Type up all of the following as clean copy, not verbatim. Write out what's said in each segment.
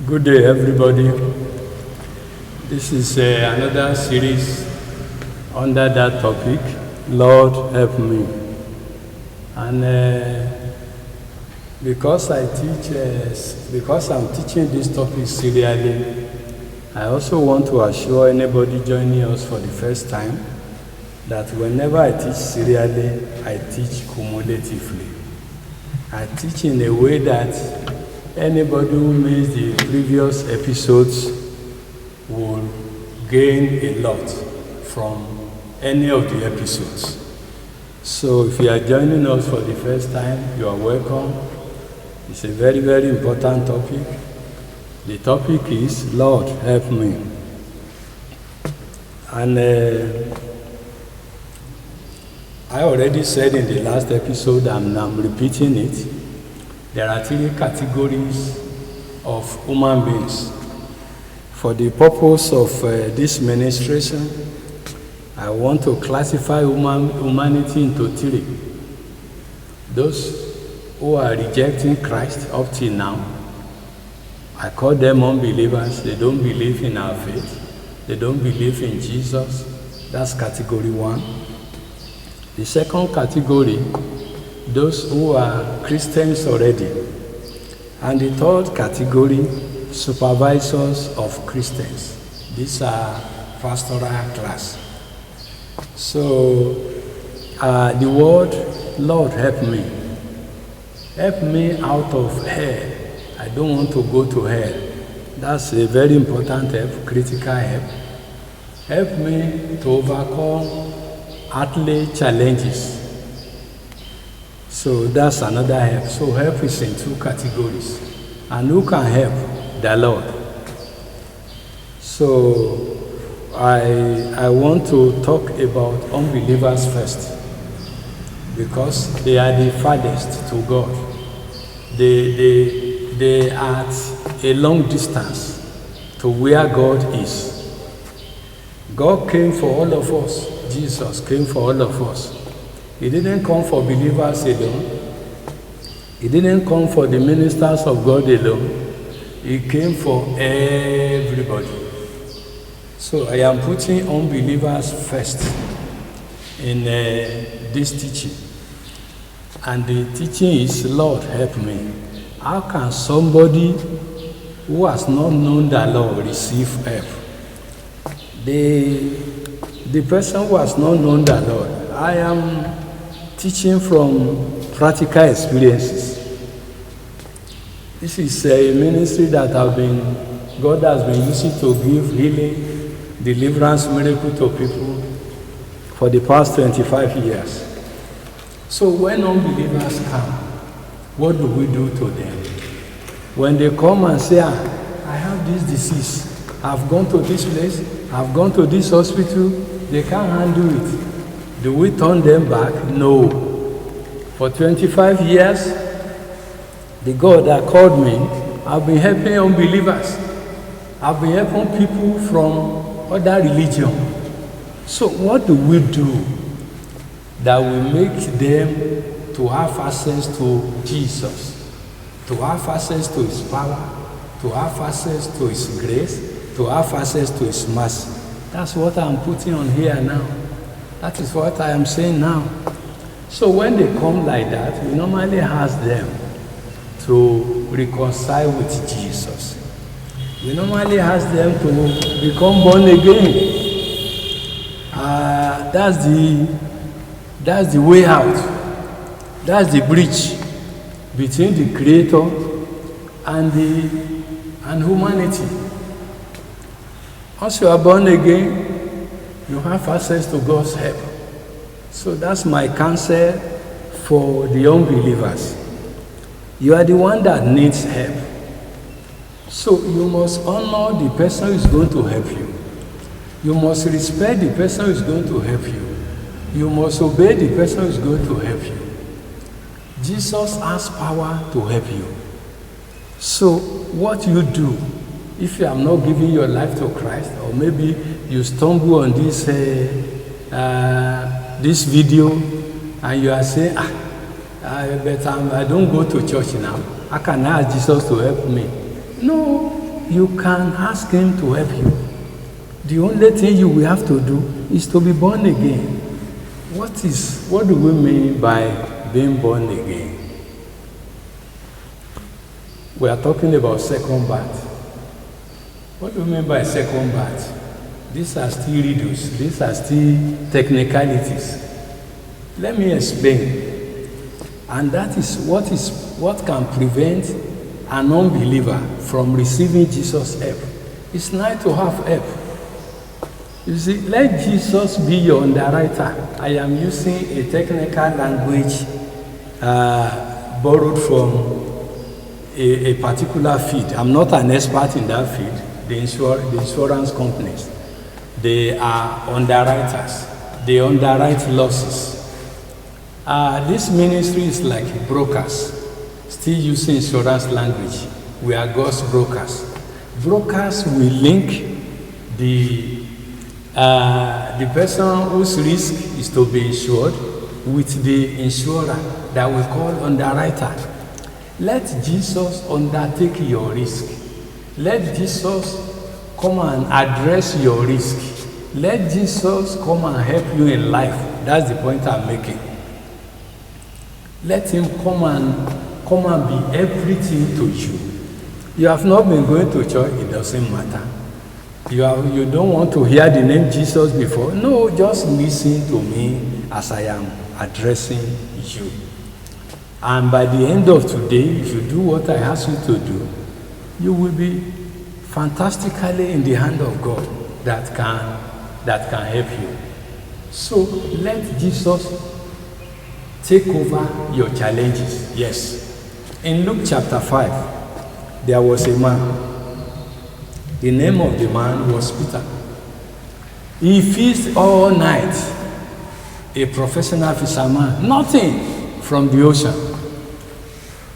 Good day, everybody. This is another series under that topic, Lord Help Me. And because I'm teaching this topic serially, I also want to assure anybody joining us for the first time that whenever I teach serially, I teach cumulatively. I teach in a way that anybody who missed the previous episodes will gain a lot from any of the episodes. So if you are joining us for the first time, you are welcome. It's a very, very important topic. The topic is, Lord, help me. And I already said in the last episode, and I'm repeating it, there are three categories of human beings. For the purpose of this ministration, I want to classify humanity into three. Those who are rejecting Christ up till now, I call them unbelievers. They don't believe in our faith. They don't believe in Jesus. That's category one. The second category, those who are Christians already. And the third category, supervisors of Christians. These are pastoral class. So the word, Lord, help me. Help me out of hell. I don't want to go to hell. That's a very important help, critical help. Help me to overcome earthly challenges. So that's another help. So help is in two categories. And who can help? The Lord. So I want to talk about unbelievers first, because they are the farthest to God. They are at a long distance to where God is. God came for all of us. Jesus came for all of us. He didn't come for believers alone. He didn't come for the ministers of God alone. He came for everybody. So I am putting unbelievers first in this teaching. And the teaching is, Lord, help me. How can somebody who has not known the Lord receive help? The person who has not known the Lord, I am teaching from practical experiences. This is a ministry that God has been using to give healing, deliverance, miracle to people for the past 25 years. So when unbelievers come, what do we do to them? When they come and say, I have this disease, I've gone to this place, I've gone to this hospital, they can't handle it. Do we turn them back? No. For 25 years, the God that called me, I've been helping unbelievers. I've been helping people from other religion. So what do we do that will make them to have access to Jesus, to have access to His power, to have access to His grace, to have access to His mercy? That's what I'm putting on here now. That is what I am saying now. So when they come like that, we normally ask them to reconcile with Jesus. We normally ask them to become born again. That's the way out. That's the bridge between the Creator and humanity. Once you are born again, you have access to God's help. So that's my counsel for the unbelievers. You are the one that needs help. So you must honor the person who is going to help you. You must respect the person who is going to help you. You must obey the person who is going to help you. Jesus has power to help you. So what you do, if you are not giving your life to Christ, or maybe you stumble on this video and you are saying, but I don't go to church now. How can I ask Jesus to help me? No, you can ask him to help you. The only thing you will have to do is to be born again. What do we mean by being born again? We are talking about second birth. What do we mean by second birth? These are still riddles. These are still technicalities. Let me explain. And that is what can prevent an unbeliever from receiving Jesus' help. It's nice to have help. You see, let Jesus be your underwriter. I am using a technical language borrowed from a particular field. I'm not an expert in that field. The insurance companies, they are underwriters. They underwrite losses. This ministry is like brokers, still using insurance language. We are God's brokers. Brokers will link the person whose risk is to be insured with the insurer that we call underwriter. Let Jesus undertake your risk. Let Jesus come and address your risk. Let Jesus come and help you in life. That's the point I'm making. Let him come and be everything to you. You have not been going to church, it doesn't matter. You don't want to hear the name Jesus before? No, just listen to me as I am addressing you. And by the end of today, if you do what I ask you to do, you will be fantastically in the hand of God that can help you. So let Jesus take over your challenges. Yes. In Luke chapter 5, there was a man. The name of the man was Peter. He fished all night, a professional fisherman, nothing from the ocean.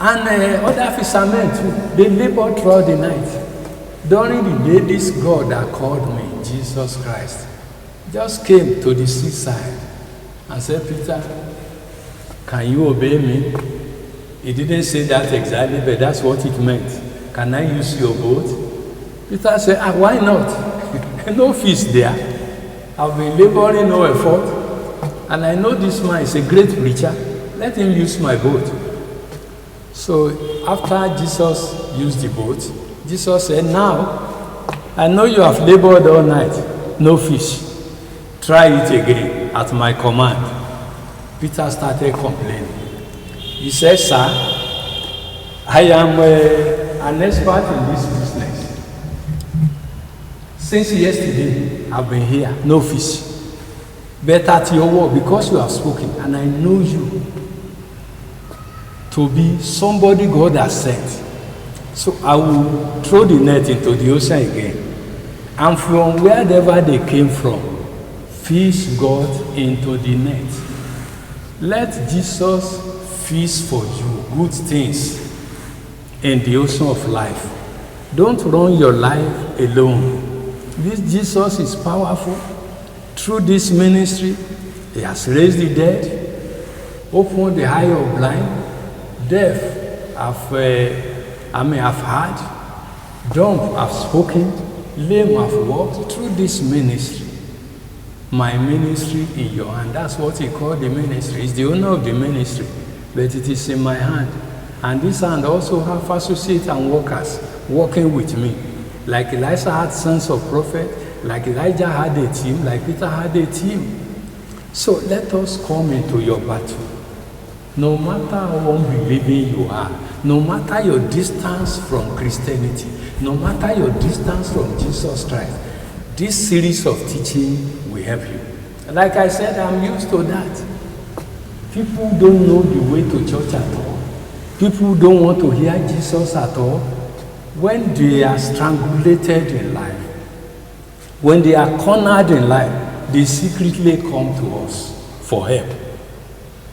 And other fishermen too, they labored throughout the night. During the day, this God that called me, Jesus Christ, just came to the seaside and said, Peter, can you obey me? He didn't say that exactly, but that's what it meant. Can I use your boat? Peter said, why not? No fish there. I've been laboring no effort. And I know this man is a great preacher. Let him use my boat. So after Jesus used the boat, Jesus said, now, I know you have labored all night. No fish. Try it again at my command. Peter started complaining. He said, sir, I am an expert in this business. Since yesterday, I've been here, no fish. But at your word, because you have spoken, and I know you to be somebody God has sent. So I will throw the net into the ocean again. And from wherever they came from, fish got into the net. Let Jesus fish for you good things in the ocean of life. Don't run your life alone. This Jesus is powerful. Through this ministry, he has raised the dead, opened the eye of blind, deaf have heard, dumb have spoken, lame have walked. Through this ministry, my ministry in your hand. That's what he called the ministry. It's the owner of the ministry, but it is in my hand. And this hand also have associates and workers working with me. Like Elisha had sons of prophet, like Elijah had a team, like Peter had a team. So let us come into your battle. No matter how unbelieving you are, no matter your distance from Christianity, no matter your distance from Jesus Christ, this series of teaching will help you. Like I said, I'm used to that. People don't know the way to church at all. People don't want to hear Jesus at all. When they are strangulated in life, when they are cornered in life, they secretly come to us for help.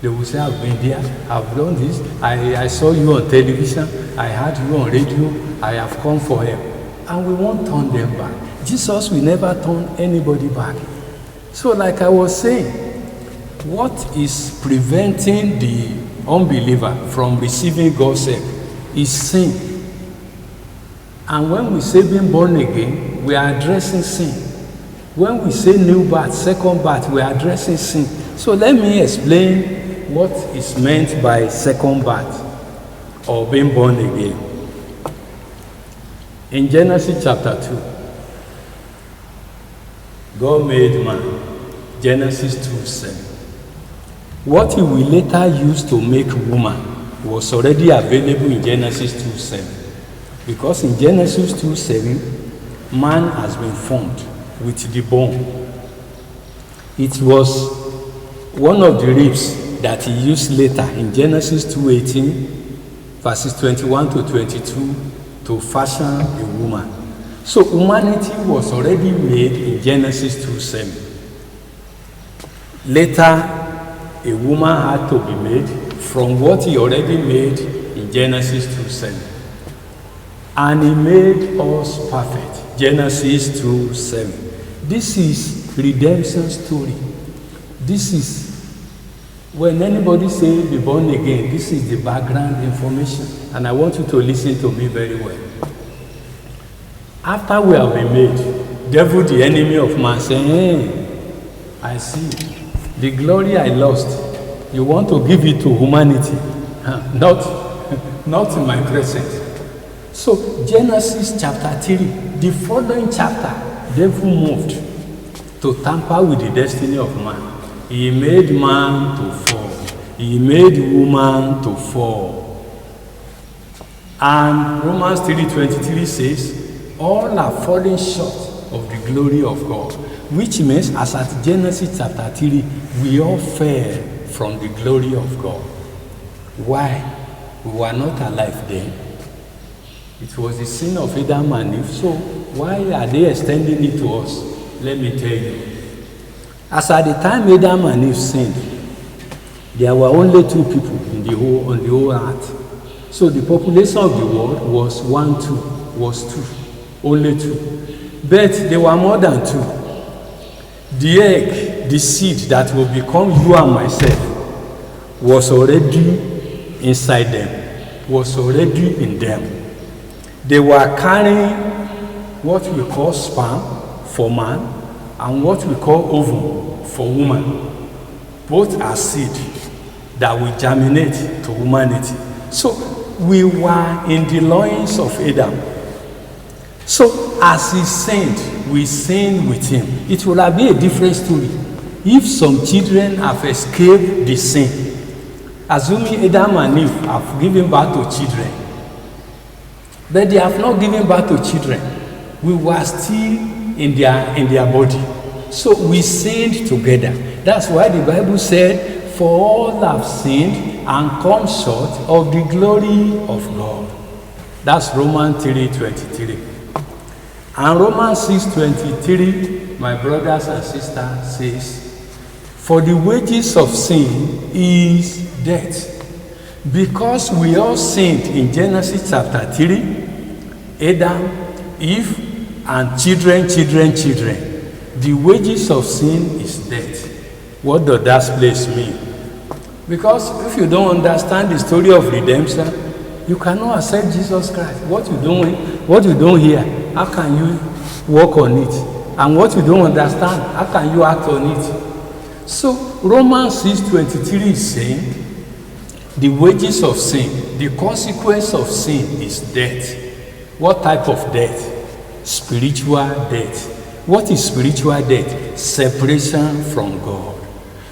They will say, I've been there, I've done this, I saw you on television, I heard you on radio, I have come for help. And we won't turn them back. Jesus will never turn anybody back. So like I was saying, what is preventing the unbeliever from receiving God's help is sin. And when we say being born again, we are addressing sin. When we say new birth, second birth, we are addressing sin. So let me explain what is meant by second birth or being born again. In Genesis chapter 2, God made man. Genesis 2:7. What he will later use to make woman was already available in Genesis 2:7. Because in Genesis 2:7, man has been formed with the bone. It was one of the ribs that he used later in Genesis 2:18, verses 21 to 22, to fashion a woman. So humanity was already made in Genesis 2:7. Later, a woman had to be made from what he already made in Genesis 2:7. And he made us perfect. Genesis 2:7. This is redemption story. This is when anybody say be born again, this is the background information. And I want you to listen to me very well. After we have been made, devil, the enemy of man, say, hey, I see the glory I lost. You want to give it to humanity, not in my presence. So Genesis chapter 3, the following chapter, devil moved to tamper with the destiny of man. He made man to fall. He made woman to fall. And Romans 3:23 says, all are falling short of the glory of God. Which means, as at Genesis chapter 3, we all fell from the glory of God. Why? We were not alive then. It was the sin of Adam and Eve. So why are they extending it to us? Let me tell you. As at the time Adam and Eve sinned, there were only two people on the whole earth. So the population of the world was two, only two. But there were more than two. The egg, the seed that will become you and myself, was already inside them, was already in them. They were carrying what we call sperm for man and what we call ovum for woman. Both are seed that will germinate to humanity. So we were in the loins of Adam. So as he sinned, we sinned with him. It will have been a different story if some children have escaped the sin. Assuming Adam and Eve have given birth to children, but they have not given birth to children. We were still in their body. So we sinned together. That's why the Bible said, for all have sinned and come short of the glory of God. That's Romans 3:23. And Romans 6:23, my brothers and sisters, says, for the wages of sin is death. Because we all sinned in Genesis chapter 3, Adam, Eve, and children. The wages of sin is death. What does that place mean? Because if you don't understand the story of redemption, you cannot accept Jesus Christ. What you don't hear, how can you work on it? And what you don't understand, how can you act on it? So Romans 6:23 is saying, the wages of sin, the consequence of sin is death. What type of death? Spiritual death. What is spiritual death? Separation from God.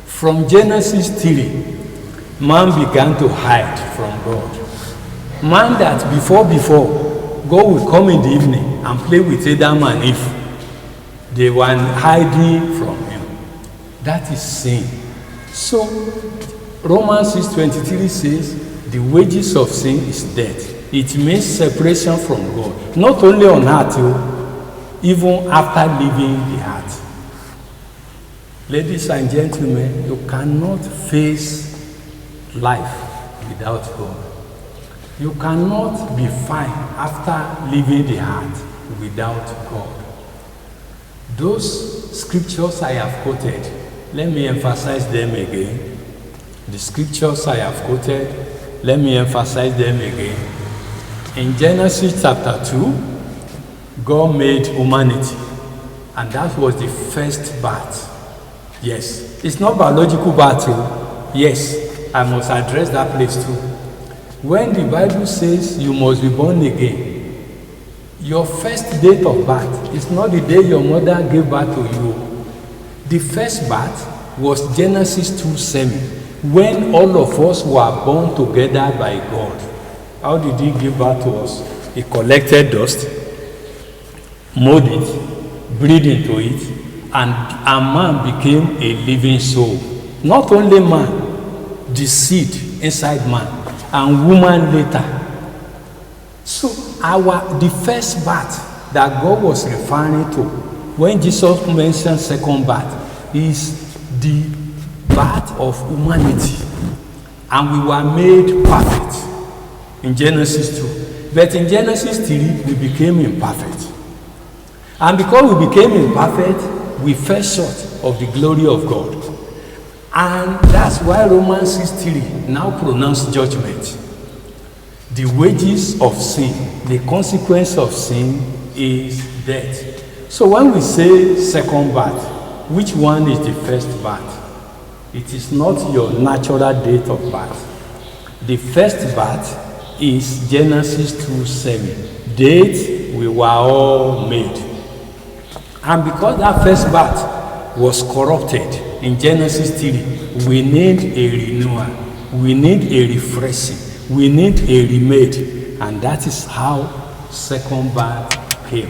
From Genesis 3, man began to hide from God. Man that before, God would come in the evening and play with Adam and Eve. They were hiding from him. That is sin. So Romans 6:23 says, the wages of sin is death. It means separation from God. Not only on earth, even after leaving the earth. Ladies and gentlemen, you cannot face life without God. You cannot be fine after leaving the earth without God. Those scriptures I have quoted, let me emphasize them again. The scriptures I have quoted, let me emphasize them again. In Genesis chapter 2, God made humanity, and that was the first birth. Yes, it's not biological birth. Yes, I must address that place too. When the Bible says you must be born again, your first date of birth is not the day your mother gave birth to you. The first birth was Genesis 2:7, when all of us were born together by God. How did he give birth to us? He collected dust, molded it, breathed into it, and a man became a living soul. Not only man, the seed inside man, and woman later. So the first birth that God was referring to when Jesus mentioned second birth is the birth of humanity, and we were made perfect in Genesis 2. But in Genesis 3, we became imperfect. And because we became imperfect, we fell short of the glory of God. And that's why Romans 6:3 now pronounced judgment. The wages of sin, the consequence of sin is death. So when we say second birth, which one is the first birth? It is not your natural date of birth. The first birth is Genesis 2:7. Date we were all made. And because that first birth was corrupted in Genesis 3, we need a renewal, we need a refreshing, we need a remade, and that is how second birth came.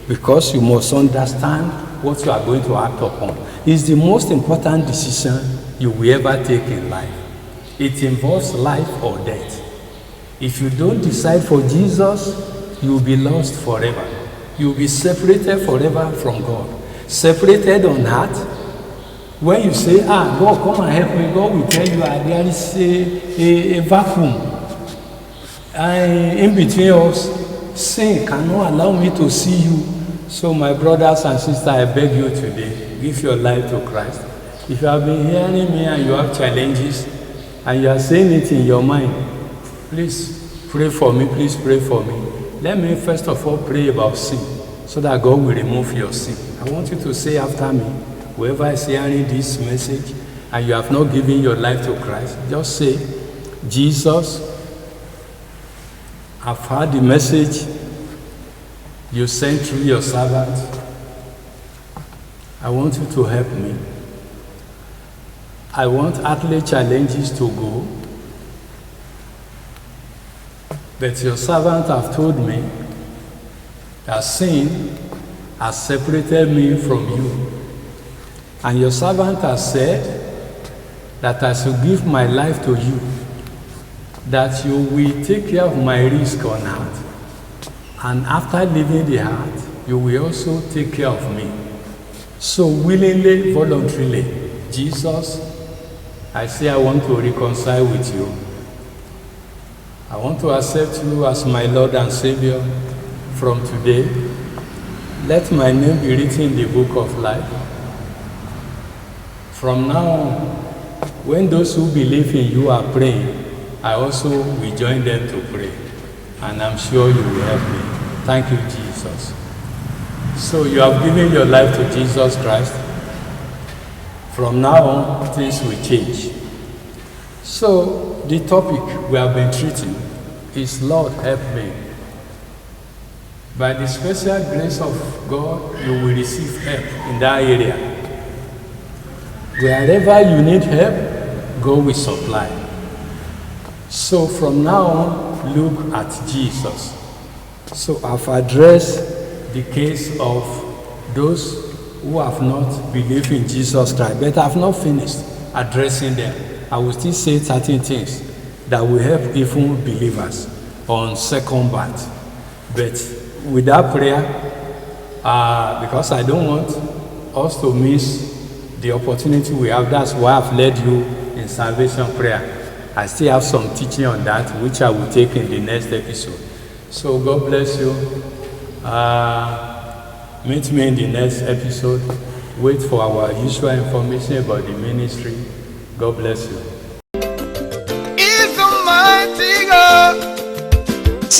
Because you must understand what you are going to act upon. It's the most important decision you will ever take in life. It involves life or death. If you don't decide for Jesus, you will be lost forever. You will be separated forever from God. Separated on earth. When you say, God, come and help me, God will tell you, there is a vacuum. In between us, sin cannot allow me to see you. So my brothers and sisters, I beg you today, give your life to Christ. If you have been hearing me and you have challenges, and you are saying it in your mind, please pray for me, please pray for me. Let me first of all pray about sin, so that God will remove your sin. I want you to say after me, whoever is hearing this message, and you have not given your life to Christ, just say, Jesus, I've heard the message you sent through your servant. I want you to help me. I want earthly challenges to go, but your servant have told me that sin has separated me from you. And your servant has said that I should give my life to you, that you will take care of my risk on earth. And after leaving the earth, you will also take care of me. So willingly, voluntarily, Jesus, I say I want to reconcile with you. I want to accept you as my Lord and Savior from today. Let my name be written in the book of life. From now on, when those who believe in you are praying, I also will join them to pray. And I'm sure you will help me. Thank you, Jesus. So you have given your life to Jesus Christ. From now on, things will change. So the topic we have been treating is Lord, help me. By the special grace of God, you will receive help in that area. Wherever you need help, God will supply. So from now on, look at Jesus. So I've addressed the case of those who have not believed in Jesus Christ, but I've not finished addressing them. I will still say certain things that will help even believers on second birth. But with that prayer, because I don't want us to miss the opportunity we have, that's why I've led you in salvation prayer. I still have some teaching on that, which I will take in the next episode. So God bless you. Meet me in the next episode. Wait for our usual information about the ministry. God bless you. It's a mighty God.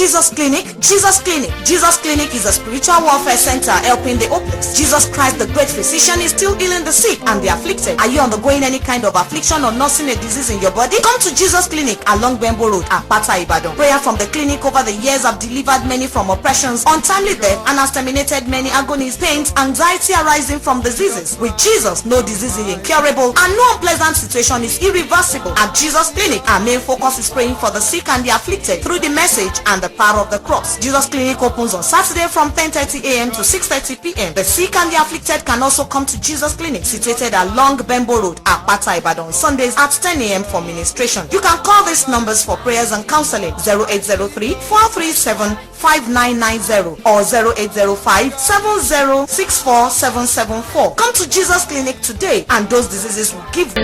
Jesus Clinic? Jesus Clinic. Jesus Clinic is a spiritual warfare center helping the hopeless. Jesus Christ, the great physician, is still healing the sick and the afflicted. Are you undergoing any kind of affliction or nursing a disease in your body? Come to Jesus Clinic along Bembo Road, Apata, Ibadan. Prayer from the clinic over the years have delivered many from oppressions, untimely death, and has terminated many agonies, pains, anxiety arising from diseases. With Jesus, no disease is incurable and no unpleasant situation is irreversible. At Jesus Clinic, our main focus is praying for the sick and the afflicted through the message and the power of the cross. Jesus Clinic opens on Saturday from 10:30 a.m. to 6:30 p.m. The sick and the afflicted can also come to Jesus Clinic, situated along Bembo Road, Apata, Ibadan, Sundays at 10 a.m. for ministration. You can call these numbers for prayers and counseling: 0803 437 5990 or 0805 7064 774. Come to Jesus Clinic today and those diseases will give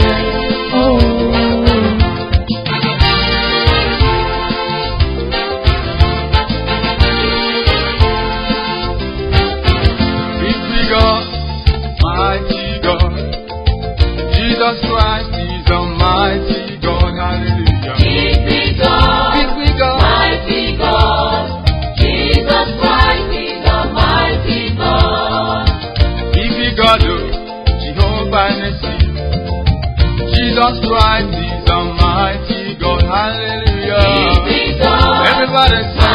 Mighty God, Jesus Christ is Almighty God, hallelujah. Big God, mighty God, Jesus Christ is Almighty God. Big God, Jehovah Nissi, Jesus Christ is Almighty God, hallelujah. Big God, Everybody say,